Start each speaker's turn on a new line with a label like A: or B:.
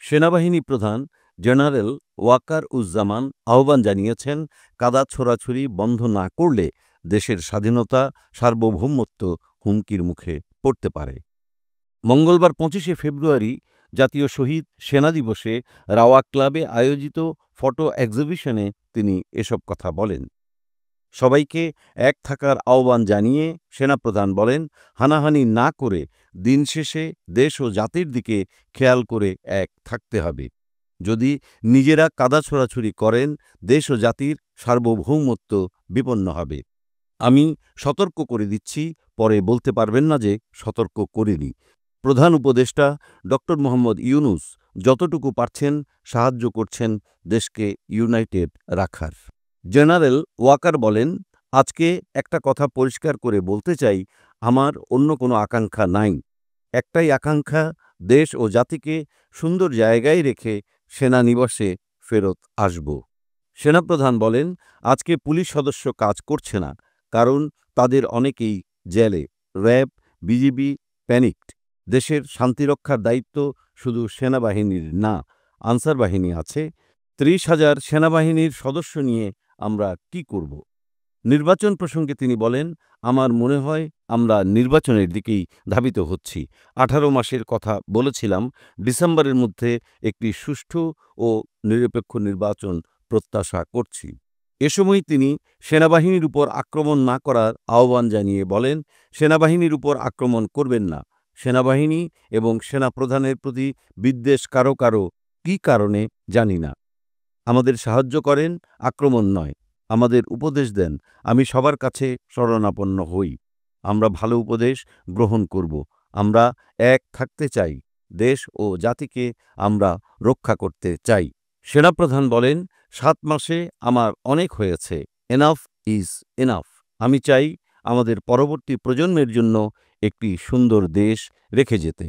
A: সেনাবাহিনী প্রধান জেনারেল ওয়াকার-উজ-জামান আহ্বান জানিয়েছেন, কাদা ছোড়াছুড়ি বন্ধ না করলে দেশের স্বাধীনতা, সার্বভৌমত্ব হুমকির মুখে পড়তে পারে। মঙ্গলবার ২৫শে ফেব্রুয়ারি জাতীয় শহীদ সেনা দিবসে রাওয়া ক্লাবে আয়োজিত ফটো এক্সিবিশনে তিনি এসব কথা বলেন। সবাইকে এক থাকার আহ্বান জানিয়ে সেনাপ্রধান বলেন, হানাহানি না করে দিন শেষে দেশ ও জাতির দিকে খেয়াল করে এক থাকতে হবে। যদি নিজেরা কাদা ছোড়াছুড়ি করেন, দেশ ও জাতির সার্বভৌমত্ব বিপন্ন হবে। আমি সতর্ক করে দিচ্ছি, পরে বলতে পারবেন না যে সতর্ক করিনি। প্রধান উপদেষ্টা ডক্টর মোহাম্মদ ইউনূস যতটুকু পারছেন সাহায্য করছেন দেশকে ইউনাইটেড রাখার। জেনারেল ওয়াকার বলেন, আজকে একটা কথা পরিষ্কার করে বলতে চাই, আমার অন্য কোনো আকাঙ্ক্ষা নাই। একটাই আকাঙ্ক্ষা, দেশ ও জাতিকে সুন্দর জায়গায় রেখে সেনানিবাসে ফেরত আসব। সেনাপ্রধান বলেন, আজকে পুলিশ সদস্য কাজ করছে না, কারণ তাদের অনেকেই জেলে। RAB, BGB panicked. দেশের শান্তিরক্ষার দায়িত্ব শুধু সেনাবাহিনীর না, আনসার বাহিনী আছে। ৩০,০০০ সেনাবাহিনীর সদস্য নিয়ে আমরা কি করব? নির্বাচন প্রসঙ্গে তিনি বলেন, আমার মনে হয় আমরা নির্বাচনের দিকেই ধাবিত হচ্ছি। ১৮ মাসের কথা বলেছিলাম, ডিসেম্বরের মধ্যে একটি সুষ্ঠু ও নিরপেক্ষ নির্বাচন প্রত্যাশা করছি। এ সময় তিনি সেনাবাহিনীর উপর আক্রমণ না করার আহ্বান জানিয়ে বলেন, সেনাবাহিনীর উপর আক্রমণ করবেন না। সেনাবাহিনী এবং সেনাপ্রধানের প্রতি বিদ্বেষ কারো কারো কী কারণে জানি না। আমাদের সাহায্য করেন, আক্রমণ নয়। আমাদের উপদেশ দেন, আমি সবার কাছে শরণাপন্ন হই। আমরা ভালো উপদেশ গ্রহণ করব। আমরা এক থাকতে চাই। দেশ ও জাতিকে আমরা রক্ষা করতে চাই। সেনাপ্রধান বলেন, ৭ মাসে আমার অনেক হয়েছে। Enough is enough. আমি চাই আমাদের পরবর্তী প্রজন্মের জন্য একটি সুন্দর দেশ রেখে যেতে।